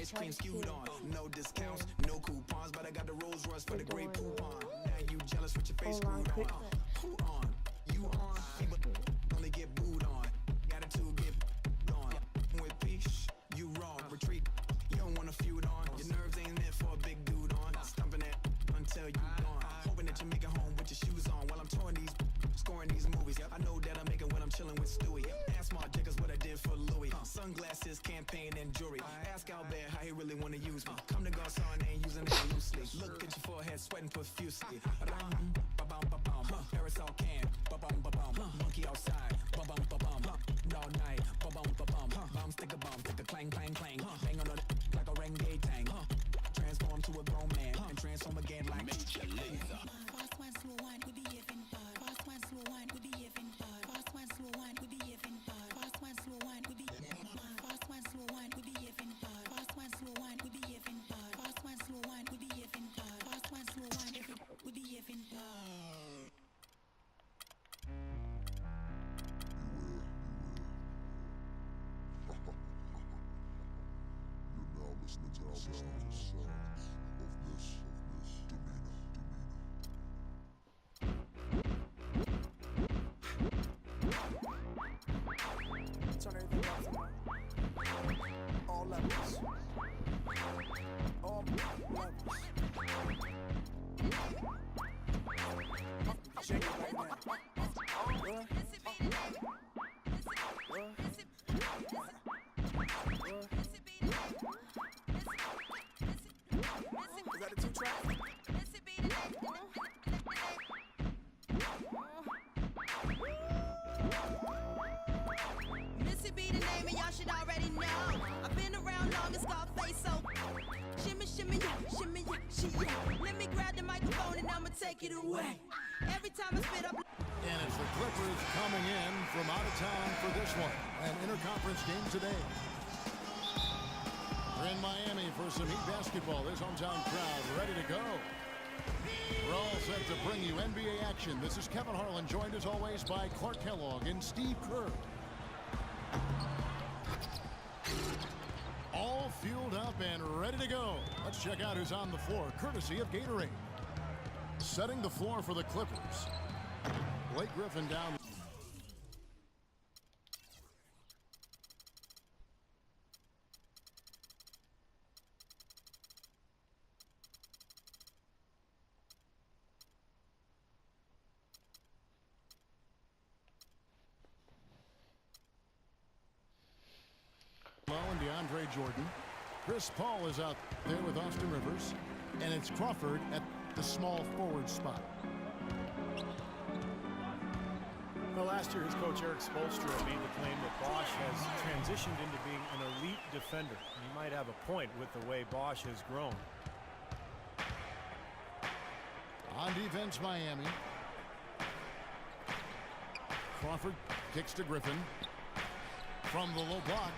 ice cream skewed on. No discounts, no coupons, but I got the Rolls Royce for the great coupon. Now you jealous with your face screwed on. Who on? You on? People only get booed on. Attitude get on. With peace, you wrong. Retreat, you don't want to feud on. Your nerves ain't meant for a big dude on. Stumping it until you gone. Hoping that you make it home with your shoes on while I'm touring these, scoring these movies. I know that I make it when I'm chilling with Stewie. Ask Mark Jacobs what I did for Louis. Sunglasses, campaign, and jewelry. Ask Albert how he really wanna use me. Come to Garcon, ain't using it loosely. Look at your forehead, sweating profusely. Aerosol can, monkey outside, all night, bomb stick a clang, clang, clang. Hang on like a renegade tank. Transform to a grown man and transform again like Major Lazer. Fast one, slow one, we behaving bad. Fast one, slow one, we behaving bad. Fast one, slow one, we behaving bad. Fast one, slow one, we behaving bad. Fast one, slow one, we behaving bad. Fast one, slow one, we behaving bad. Fast one, slow one, we behaving bad. Fast one, slow one, we behaving bad. You're now listening to the sounds of this demeanor. Turn everything up for me. All levels. All levels. Shake it right now. Is that a 2-track? Missy be the name and y'all should already know. I've been around long as Scarface, so shimmy, shimmy, yeah, shimmy, yeah, she, yeah. Let me grab the microphone and I'ma take it away. Every time I spit up. And it's the Clippers coming in from out of town for this one, an interconference game today. We're in Miami for some Heat basketball. This hometown crowd ready to go. We're all set to bring you NBA action. This is Kevin Harlan, joined as always by Clark Kellogg and Steve Kerr. All fueled up and ready to go. Let's check out who's on the floor, courtesy of Gatorade. Setting the floor for the Clippers. Blake Griffin down. And DeAndre Jordan. Chris Paul is out there with Austin Rivers. And it's Crawford at the small forward spot. Well, last year his coach Eric Spoelstra made the claim that Bosch has transitioned into being an elite defender. He might have a point with the way Bosch has grown. On defense, Miami. Crawford kicks to Griffin. From the low block.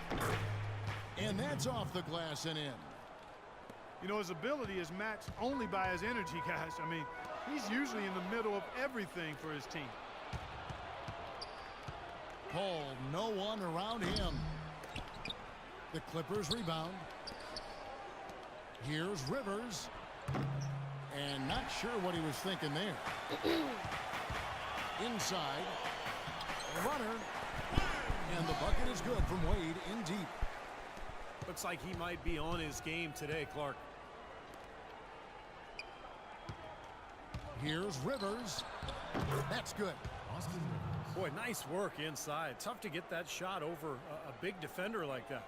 And that's off the glass and in. You know, his ability is matched only by his energy, guys. I mean, he's usually in the middle of everything for his team. Paul, no one around him. The Clippers rebound. Here's Rivers. And not sure what he was thinking there. Inside. Runner. And the bucket is good from Wade in deep. Looks like he might be on his game today, Clark. Here's Rivers. That's good. Austin Rivers. Boy, nice work inside. Tough to get that shot over a big defender like that.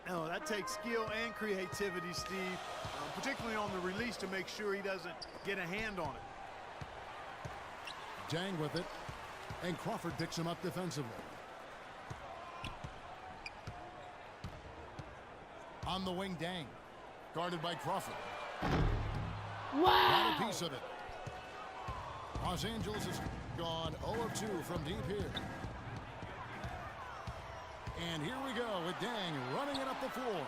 No, that takes skill and creativity, Steve, particularly on the release to make sure he doesn't get a hand on it. Dang with it. And Crawford picks him up defensively. On the wing, Dang. Guarded by Crawford. Wow! Got a piece of it. Los Angeles has gone 0 of 2 from deep here. And here we go with Dang running it up the floor.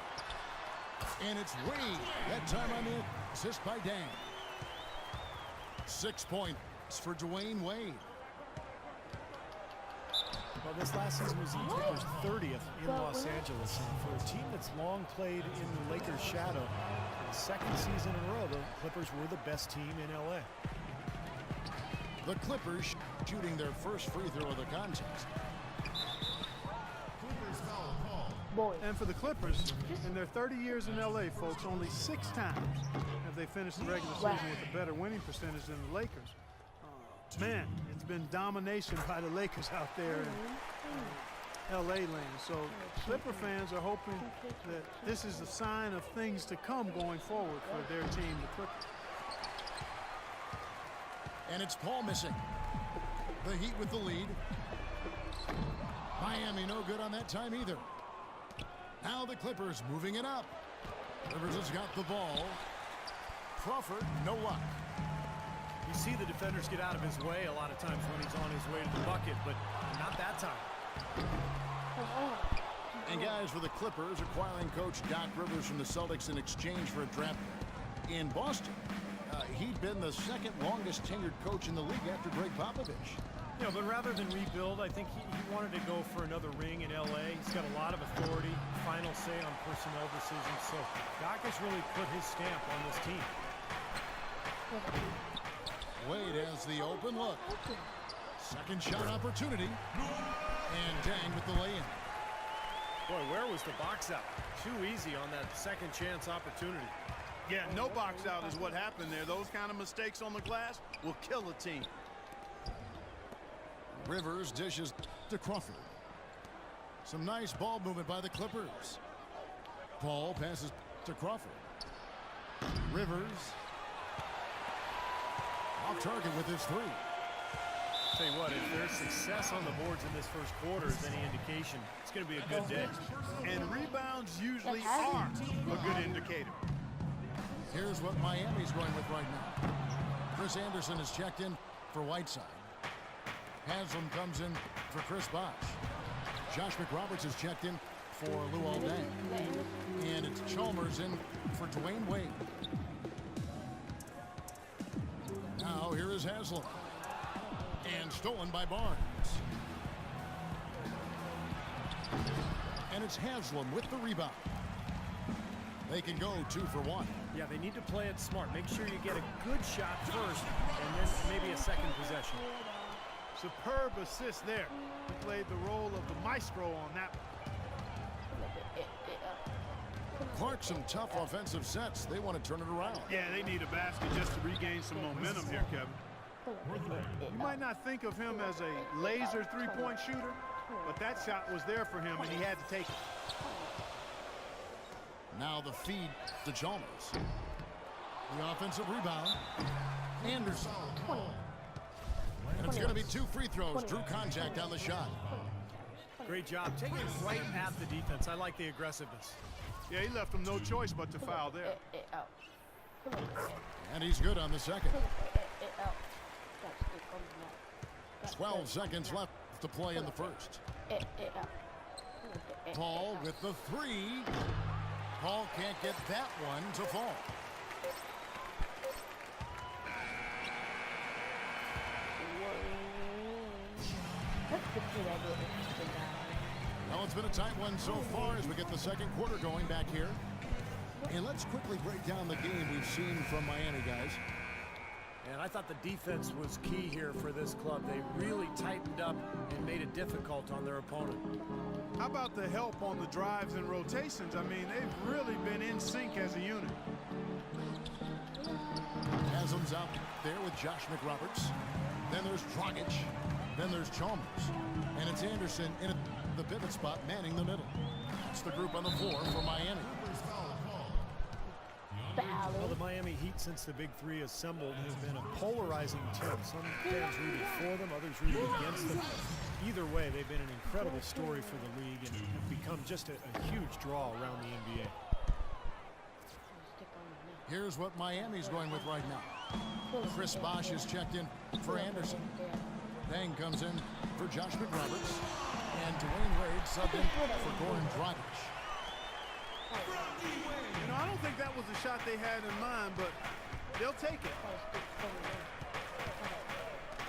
And it's Wade. That time on the assist by Dang. 6 points for Dwayne Wade. Well, this last season was the Clippers' 30th in Los Angeles. And for a team that's long played in the Lakers' shadow, the second season in a row, the Clippers were the best team in L.A. The Clippers shooting their first free throw of the contest. And for the Clippers, in their 30 years in L.A., folks, only 6 times have they finished the regular season with a better winning percentage than the Lakers. Man, it's been domination by the Lakers out there in L.A. land. So Clipper fans are hoping that this is a sign of things to come going forward for their team, the Clippers. And it's Paul missing. The Heat with the lead. Miami no good on that time either. Now the Clippers moving it up. Rivers has got the ball. Crawford, no luck. You see the defenders get out of his way a lot of times when he's on his way to the bucket, but not that time. And guys, for the Clippers, acquiring coach Doc Rivers from the Celtics in exchange for a draft in Boston. He'd been the second longest tenured coach in the league after Greg Popovich. Yeah, but rather than rebuild, I think he wanted to go for another ring in L.A. He's got a lot of authority, final say on personnel decisions. So Doc has really put his stamp on this team. Wade has the open look. Second shot opportunity. And Dang with the lay-in. Boy, where was the box out? Too easy on that second chance opportunity. Yeah, no box out is what happened there. Those kind of mistakes on the glass will kill a team. Rivers dishes to Crawford. Some nice ball movement by the Clippers. Paul passes to Crawford. Rivers off target with his three. Tell you what, if there's success on the boards in this first quarter is any indication, it's going to be a good day. And rebounds usually are a good indicator. Here's what Miami's going with right now. Chris Anderson is checked in for Whiteside. Haslam comes in for Chris Bosh. Josh McRoberts is checked in for Luol Deng. And it's Chalmers in for Dwayne Wade. Now here is Haslam. And stolen by Barnes. And it's Haslam with the rebound. They can go 2 for 1. Yeah, they need to play it smart. Make sure you get a good shot first, and then maybe a second possession. Superb assist there. He played the role of the maestro on that one. Clark, some tough offensive sets. They want to turn it around. Yeah, they need a basket just to regain some momentum here, Kevin. You might not think of him as a laser three-point shooter, but that shot was there for him, and he had to take it. Now the feed to Chalmers. The offensive rebound. Anderson. And it's going to be 2 free throws. Drew contact on the shot. Great job. Taking it right at the defense. I like the aggressiveness. Yeah, he left him no choice but to foul there. And he's good on the second. 12 seconds left to play in the first. Paul with the 3. Paul can't get that one to fall. Well, it's been a tight one so far as we get the second quarter going back here. And let's quickly break down the game we've seen from Miami, guys. And I thought the defense was key here for this club. They really tightened up and made it difficult on their opponent. How about the help on the drives and rotations? I mean, they've really been in sync as a unit. Haslam's out there with Josh McRoberts. Then there's Dragic. Then there's Chalmers. And it's Anderson in the pivot spot, manning the middle. That's the group on the floor for Miami. Well, the Miami Heat, since the Big Three assembled, has been a polarizing team. Some fans rooted for them, others rooted against them. Either way, they've been an incredible story for the league and have become just a huge draw around the NBA. Here's what Miami's going with right now. Chris Bosh is checked in for Anderson. Dang comes in for Josh McRoberts. And Dwayne Wade subbed in for Goran Dragic. You know, I don't think that was the shot they had in mind, but they'll take it.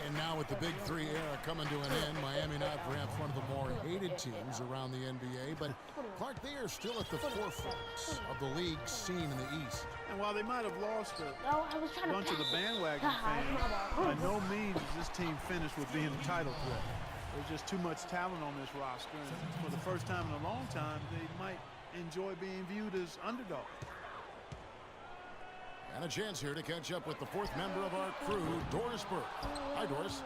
And now with the Big Three era coming to an end, Miami not perhaps one of the more hated teams around the NBA, but Clark, they are still at the forefront of the league's scene in the East. And while they might have lost a No, bunch of the bandwagon fans, by no means is this team finished with being a title threat. There's just too much talent on this roster, and for the first time in a long time, they might enjoy being viewed as underdogs. And a chance here to catch up with the fourth member of our crew, Doris Burke. Hi, Doris.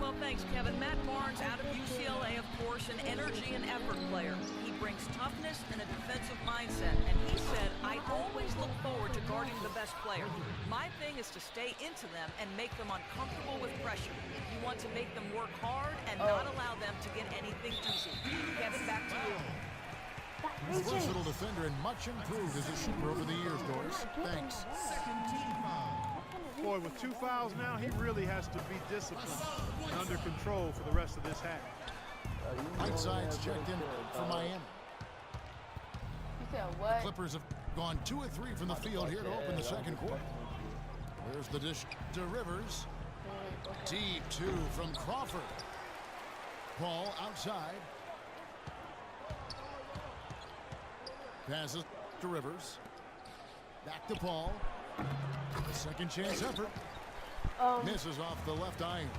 Well, thanks, Kevin. Matt Barnes out of UCLA, of course, an energy and effort player. He brings toughness and a defensive mindset. And he said, I always look forward to guarding the best player. My thing is to stay into them and make them uncomfortable with pressure. You want to make them work hard and not allow them to get anything easy. Kevin, back to you. A versatile defender and much improved as a shooter over the years, Doris. Thanks. Boy, with 2 fouls now, he really has to be disciplined and under control for the rest of this half. Whiteside's checked in for Miami. You said what? Clippers have gone 2 of 3 from the field here to open the second quarter. There's the dish to Rivers. Deep 2 from Crawford. Paul outside. Passes to Rivers. Back to Paul. Second chance effort. Misses off the left iron.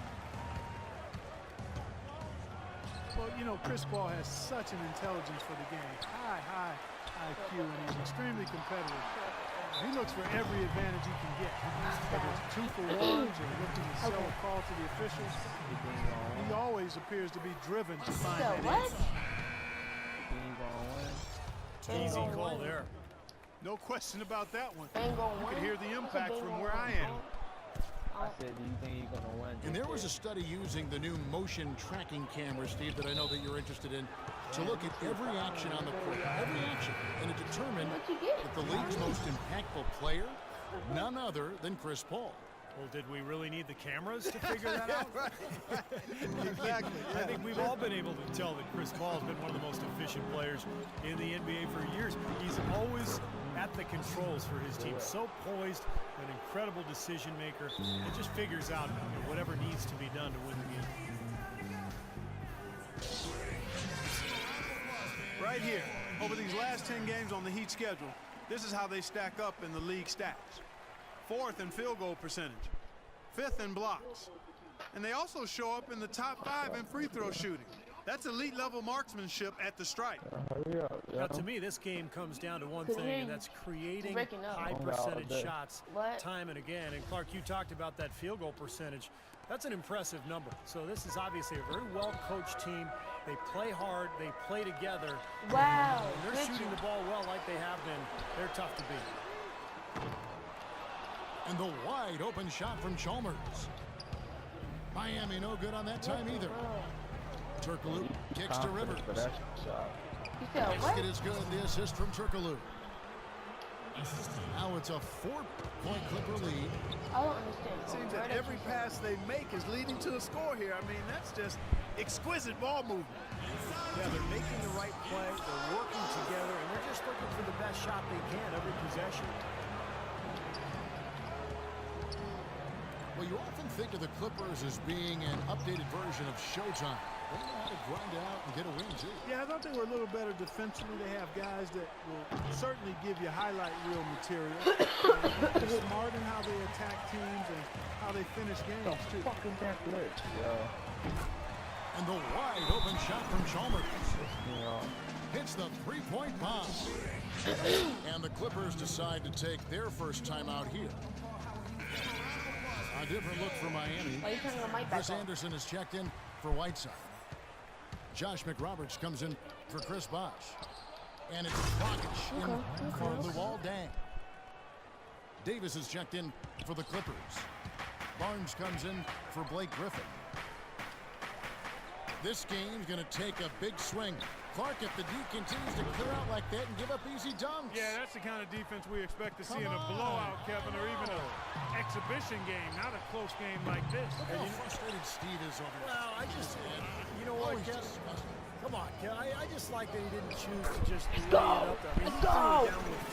Well, you know, Chris Paul has such an intelligence for the game. High IQ, and he's extremely competitive. He looks for every advantage he can get. Whether it's 2 for 1s or looking to sell a call to the officials, he always appears to be driven to find that answer. Easy call there. No question about that one. Ain't gonna You win. can hear the impact from where I am. I said, do you think you're going to win? And there was a study using the new motion tracking camera, Steve, that I know that you're interested in, to look at every action on the court, every action, and it determined that the league's most impactful player, none other than Chris Paul. Well, did we really need the cameras to figure that out? Exactly. I think we've all been able to tell that Chris Paul has been one of the most efficient players in the NBA for years. He's always at the controls for his team. So poised, an incredible decision maker. It just figures out whatever needs to be done to win the game. Right here, over these last 10 games on the Heat schedule, this is how they stack up in the league stats. 4th in field goal percentage, 5th in blocks, and they also show up in the top 5 in free throw shooting. That's elite level marksmanship at the stripe. Now, to me, this game comes down to one thing, and that's creating high percentage shots time and again. And Clark, you talked about that field goal percentage. That's an impressive number. So this is obviously a very well-coached team. They play hard. They play together. Wow. When they're shooting the ball well like they have been, they're tough to beat. And the wide open shot from Chalmers. Miami no good on that time either. Turkoglu kicks to Rivers. Basket is good. The assist from Turkoglu. Now it's a 4-point Clipper lead. I don't understand. It seems that every pass they make is leading to a score here. I mean, that's just exquisite ball movement. Yeah, they're making the right play. They're working together, and they're just looking for the best shot they can every possession. Well, you often think of the Clippers as being an updated version of Showtime. They know how to grind it out and get a win, too. Yeah, I thought they were a little better defensively. They have guys that will certainly give you highlight reel material. They're smart in how they attack teams and how they finish games, too. And the wide open shot from Chalmers. Hits the three-point bomb. And the Clippers decide to take their first time out here. A different look for Miami. Chris Anderson is checked in for Whiteside. Josh McRoberts comes in for Chris Bosh. And it's Dragic in for Luol Deng. Davis is checked in for the Clippers. Barnes comes in for Blake Griffin. This game's going to take a big swing. Clark, if the D continues to clear out like that and give up easy dunks. Yeah, that's the kind of defense we expect to see in a blowout, Kevin, or even an exhibition game, not a close game like this. Look how frustrated Steve is over it. Well, you know what, Kev? Come on, Kev. I just like that he didn't choose to just lay it up there. I mean, he threw it down with